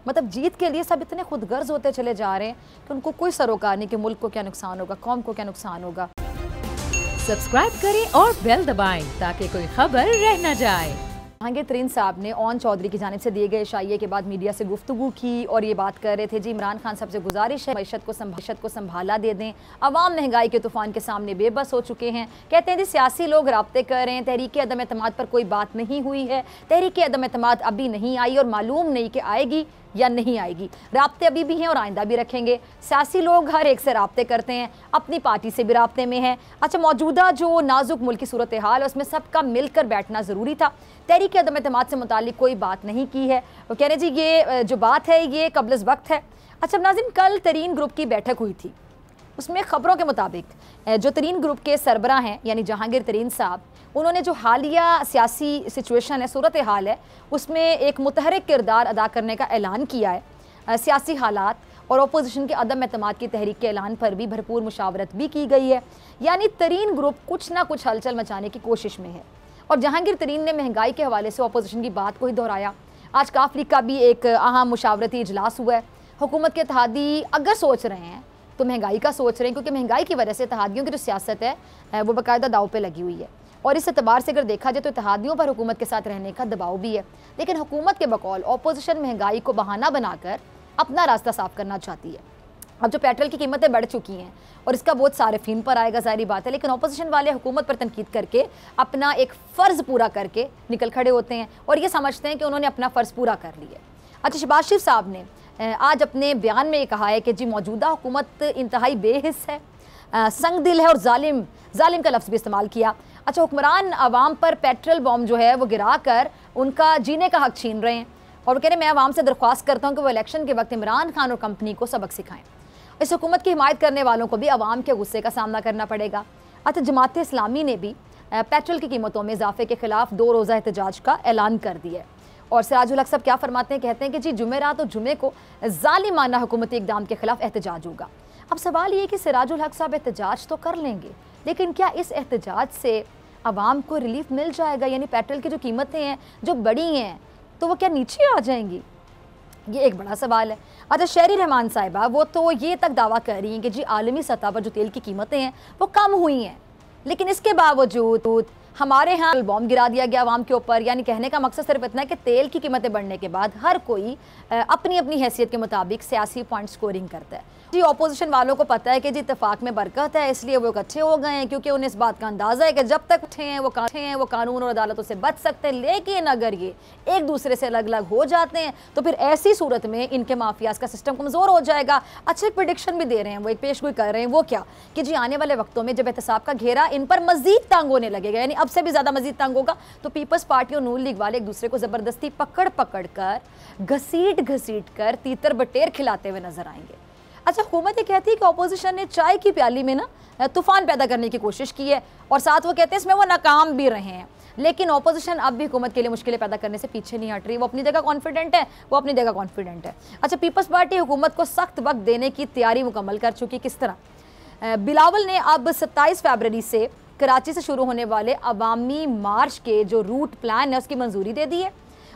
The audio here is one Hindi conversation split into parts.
मतलब जीत के लिए सब इतने खुदगर्ज होते चले जा रहे हैं कि उनको कोई सरोकार नहीं कि मुल्क को क्या नुकसान होगा, कौम को क्या नुकसान होगा। सब्सक्राइब करें और बेल दबाएं ताकि कोई खबर रह न जाए। जहांगीर तरीन साहब ने ओन चौधरी की जानिब से दिए गए इशाइये के बाद मीडिया से गुफ्तगू की और ये बात कर रहे थे, जी इमरान खान साहब से गुजारिश है मईशत को संभाला दे दें। अवाम महंगाई के तूफान के सामने बेबस हो चुके हैं। कहते हैं जी सियासी लोग राब्ते कर रहे हैं, तहरीक अदम एतमाद पर कोई बात नहीं हुई है, तहरीक अदम एतमाद अभी नहीं आई और मालूम नहीं कि आएगी या नहीं आएगी। राब्ते अभी भी हैं और आइंदा भी रखेंगे। सियासी लोग हर एक से राब्ते करते हैं, अपनी पार्टी से भी राब्ते में हैं। अच्छा, मौजूदा जो नाजुक मुल्क की सूरत हाल है उसमें सबका मिलकर बैठना ज़रूरी था। तहरीक अदम एतमाद से मुतालिक कोई बात नहीं की है। वो कह रहे जी ये जो बात है ये कब्ल वक्त है। अच्छा नाज़रीन, कल तरीन ग्रुप की बैठक हुई थी। उसमें ख़बरों के मुताबिक जो तरीन ग्रुप के सरबराह हैं यानी जहांगीर तरीन साहब, उन्होंने जो हालिया सियासी सिचुएशन है, सूरत हाल है, उसमें एक मुतहरिक किरदार अदा करने का ऐलान किया है। सियासी हालात और अपोजिशन के अदम एतमाद की तहरीक के ऐलान पर भी भरपूर मुशावरत भी की गई है। यानी तरीन ग्रुप कुछ ना कुछ हलचल मचाने की कोशिश में है। और जहांगीर तरीन ने महंगाई के हवाले से अपोजिशन की बात को ही दोहराया। आज काफ लीग का भी एक अहम मुशावरती इजलास हुआ है। हुकूमत के इत्तेहादी अगर सोच रहे हैं तो महंगाई का सोच रहे हैं, क्योंकि महंगाई की वजह से इत्तेहादियों की जो सियासत है वो बाकायदा दाव पे लगी हुई है। और इस एतबार से अगर देखा जाए तो इत्तेहादियों पर हुकूमत के साथ रहने का दबाव भी है। लेकिन हुकूमत के बकौल अपोजिशन महंगाई को बहाना बनाकर अपना रास्ता साफ करना चाहती है। अब जो पेट्रोल की कीमतें बढ़ चुकी हैं और इसका बहुत सारिफीन पर आएगा, ज़ाहिर बात है, लेकिन अपोजिशन वाले हुकूमत पर तनकीद करके अपना एक फ़र्ज़ पूरा करके निकल खड़े होते हैं और ये समझते हैं कि उन्होंने अपना फ़र्ज़ पूरा कर लिया। अच्छा, शहबाज शरीफ साहब ने आज अपने बयान में ये कहा है कि जी मौजूदा हुकूमत इंतहाई बेहिस है, संग दिल है और जालिम का लफ्ज़ भी इस्तेमाल किया। अच्छा, हुक्मरान आवाम पर पेट्रोल बॉम्ब जो है वो गिरा कर उनका जीने का हक छीन रहे हैं। और वो कह रहे हैं मैं आवाम से दरख्वास्त करता हूँ कि वो इलेक्शन के वक्त इमरान खान और कंपनी को सबक सिखाएं। इस हुकूमत की हिमायत करने वालों को भी आवाम के गुस्से का सामना करना पड़ेगा। अच्छा, जमात इस्लामी ने भी पेट्रोल की कीमतों में इजाफे के खिलाफ 2 रोज़ा एहतजाज का ऐलान कर दिया है। और सिराजुल हक साहब क्या फरमाते हैं, कहते हैं कि जी जुमेरात और जुमे को जालिमाना हुकूमती इक़दाम के खिलाफ एहतजाज होगा। अब सवाल ये कि सिराजुल हक साहब एहतजाज तो कर लेंगे, लेकिन क्या इस एहतजाज से आवाम को रिलीफ मिल जाएगा? यानी पेट्रोल की जो कीमतें हैं जो बढ़ी हैं तो वो क्या नीचे आ जाएंगी? ये एक बड़ा सवाल है। अच्छा, शहरी रहमान साहिबा वो तो ये तक दावा कर रही हैं कि जी आलमी सतह पर जो तेल की कीमतें हैं वो कम हुई हैं, लेकिन इसके बावजूद हमारे यहाँ बॉम्ब गिरा दिया गया आवाम के ऊपर। यानी कहने का मकसद सिर्फ इतना है कि तेल की कीमतें बढ़ने के बाद हर कोई अपनी अपनी हैसियत के मुताबिक सियासी पॉइंट स्कोरिंग करता है। जी अपोजिशन वालों को पता है कि जी इत्तेफाक में बरकत है, इसलिए वो इकट्ठे हो गए हैं, क्योंकि उन्हें इस बात का अंदाज़ा है कि जब तक उठे हैं वो कानून और अदालतों से बच सकते हैं। लेकिन अगर ये एक दूसरे से अलग अलग हो जाते हैं तो फिर ऐसी सूरत में इनके माफियाज का सिस्टम कमज़ोर हो जाएगा। अच्छा, एक प्रेडिक्शन भी दे रहे हैं, वो एक पेशगोई कर रहे हैं। वो क्या कि जी आने वाले वक्तों में जब एहतसाब का घेरा इन पर मजीद तंग होने लगेगा, यानी अब से भी ज़्यादा मजीद तंग होगा, तो पीपल्स पार्टी और नून लीग वाले एक दूसरे को ज़बरदस्ती पकड़ कर घसीट कर तीतर बटेर खिलाते हुए नजर आएंगे। अच्छा, हुकूमत ये कहती है कि अपोजिशन ने चाय की प्याली में ना तूफान पैदा करने की कोशिश की है और साथ वो कहते हैं इसमें वो नाकाम भी रहे हैं। लेकिन अपोजिशन अब भी हुकूमत के लिए मुश्किलें पैदा करने से पीछे नहीं हट रही। वो अपनी जगह कॉन्फिडेंट है। अच्छा, पीपल्स पार्टी हुकूमत को सख्त वक्त देने की तैयारी मुकम्मल कर चुकी। किस तरह? बिलावल ने अब 27 फरवरी से कराची से शुरू होने वाले अवामी मार्च के जो रूट प्लान है उसकी मंजूरी दे दी है।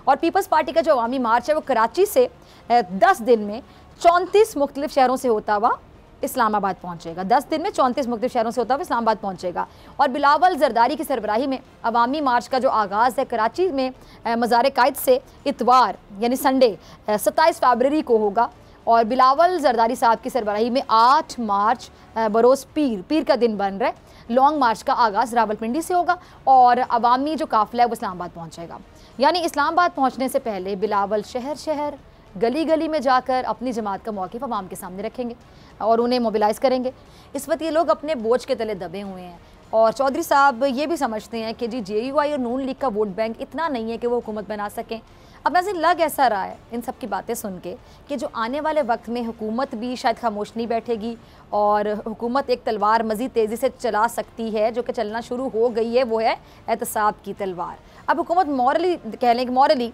और पीपल्स पार्टी का जो अवामी मार्च है वो कराची से 10 दिन में 34 मुख्तलिफ शहरों से होता हुआ इस्लामाबाद पहुंचेगा। 10 दिन में 34 मुख्तलिफ शहरों से होता हुआ इस्लामाबाद पहुंचेगा। और बिलावल जरदारी की सरबराही में अवामी मार्च का जो आगाज़ है कराची में मज़ार कायद से इतवार यानी संडे 27 फरवरी को होगा। और बिलावल जरदारी साहब की सरबराही में 8 मार्च बरोज़ पीर का दिन बन रहा है। लॉन्ग मार्च का आगाज़ रावलपिंडी से होगा और अवामी जो काफ़िला है वो इस्लामाबाद पहुँचेगा। यानी इस्लामाबाद पहुँचने से पहले बिलावल शहर गली गली में जाकर अपनी जमात का मौक़िफ़ अवाम के सामने रखेंगे और उन्हें मोबिलाइज़ करेंगे। इस वक्त ये लोग अपने बोझ के तले दबे हुए हैं और चौधरी साहब ये भी समझते हैं कि जी JUI और नून लीग का वोट बैंक इतना नहीं है कि वो हुकूमत बना सकें। अब नज़र लग ऐसा रहा है इन सब की बातें सुन के कि जो आने वाले वक्त में हुकूमत भी शायद खामोश नहीं बैठेगी और हुकूमत एक तलवार मज़ीद तेज़ी से चला सकती है, जो कि चलना शुरू हो गई है, वो है एहतसाब की तलवार। अब हुकूमत मॉरली कह लें कि मॉरली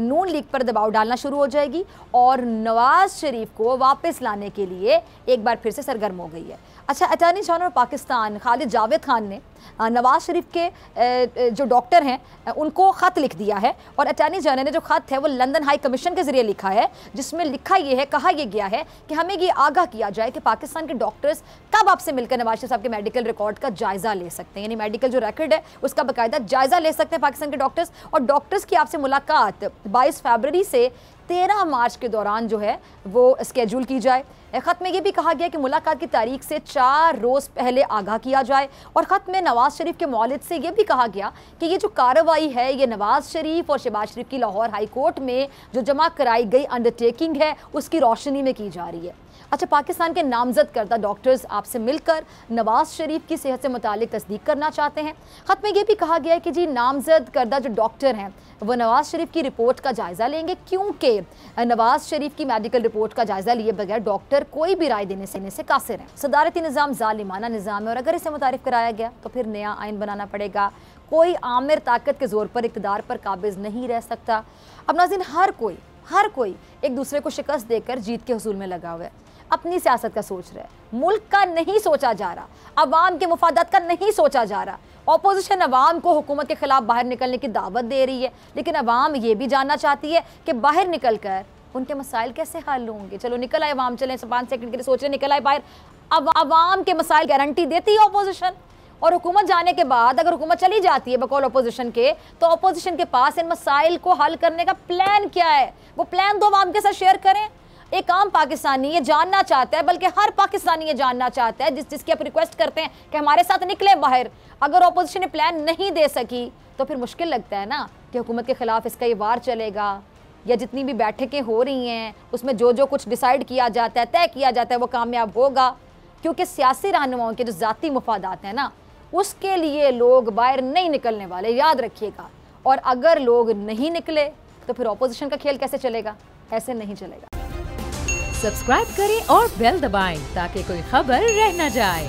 नून लीग पर दबाव डालना शुरू हो जाएगी और नवाज शरीफ को वापस लाने के लिए एक बार फिर से सरगर्म हो गई है। अच्छा, अटॉर्नी जनरल पाकिस्तान खालिद जावेद खान ने नवाज शरीफ के जो डॉक्टर हैं उनको ख़त लिख दिया है और अटॉर्नी जनरल ने जो ख़त है वो लंदन हाई कमीशन के ज़रिए लिखा है, जिसमें लिखा ये है, कहा यह गया है कि हमें ये आगाह किया जाए कि पाकिस्तान के डॉक्टर्स कब आपसे मिलकर नवाज शरीफ साहब के मेडिकल रिकॉर्ड का जायज़ा ले सकते हैं, यानी मेडिकल जो रिकॉर्ड है उसका बाकायदा जायज़ा ले सकते हैं पाकिस्तान के डॉक्टर्स। और डॉक्टर्स की आपसे मुलाकात 22 फरवरी से 13 मार्च के दौरान जो है वो स्केड्यूल की जाए। ख़त में ये भी कहा गया कि मुलाकात की तारीख से 4 रोज़ पहले आगाह किया जाए और ख़त में नवाज़ शरीफ के मौलिद से ये भी कहा गया कि ये जो कार्रवाई है ये नवाज़ शरीफ और शहबाज शरीफ की लाहौर हाई कोर्ट में जो जमा कराई गई अंडरटेकिंग है उसकी रोशनी में की जा रही है। अच्छा, पाकिस्तान के नामजद करदा डॉक्टर्स आपसे मिलकर नवाज शरीफ की सेहत से मुतालिक तस्दीक करना चाहते हैं। ख़त में ये भी कहा गया है कि जी नामजद करदा जो डॉक्टर हैं वो नवाज शरीफ की रिपोर्ट का जायज़ा लेंगे, क्योंकि नवाज शरीफ की मेडिकल रिपोर्ट का जायज़ा लिए बगैर डॉक्टर कोई भी राय देने से कासिर हैं। सदारती निज़ाम ज़ालिमाना निज़ाम है और अगर इसे मुतारिफ कराया गया तो फिर नया आइन बनाना पड़ेगा। कोई आमिर ताकत के ज़ोर पर इक़्तिदार पर काबिज़ नहीं रह सकता। अब नाज़रीन, हर कोई एक दूसरे को शिकस्त देकर जीत के हुसूल में लगा हुआ है, अपनी सियासत का सोच रहा है, मुल्क का नहीं सोचा जा रहा, अवाम के मुफादात का नहीं सोचा जा रहा। ऑपोजिशन अवाम को हुकूमत के खिलाफ बाहर निकलने की दावत दे रही है, लेकिन अवाम ये भी जानना चाहती है कि बाहर निकल कर उनके मसाइल कैसे हल होंगे। चलो निकल आए अवाम, चलें 5 सेकंड के लिए सोच रहे, निकल आए बाहर। अब अवाम के मसाइल गारंटी देती है ऑपोजिशन, और हुकूमत जाने के बाद अगर हुकूमत चली जाती है बकौल अपोजिशन के, तो अपोजिशन के पास इन मसाइल को हल करने का प्लान क्या है, वो प्लान तो अवाम के साथ शेयर करें। एक आम पाकिस्तानी ये जानना चाहता है, बल्कि हर पाकिस्तानी ये जानना चाहता है जिसकी आप रिक्वेस्ट करते हैं कि हमारे साथ निकले बाहर। अगर अपोजिशन ने प्लान नहीं दे सकी तो फिर मुश्किल लगता है ना कि हुकूमत के खिलाफ इसका ये वार चलेगा, या जितनी भी बैठकें हो रही हैं उसमें जो जो कुछ डिसाइड किया जाता है, तय किया जाता है, वो कामयाब होगा। क्योंकि सियासी रहनुमाओं के जो ज़ाती मुफादात हैं ना, उसके लिए लोग बाहर नहीं निकलने वाले, याद रखिएगा। और अगर लोग नहीं निकले तो फिर अपोजिशन का खेल कैसे चलेगा? ऐसे नहीं चलेगा। सब्सक्राइब करें और बेल दबाएं ताकि कोई खबर रह न जाए।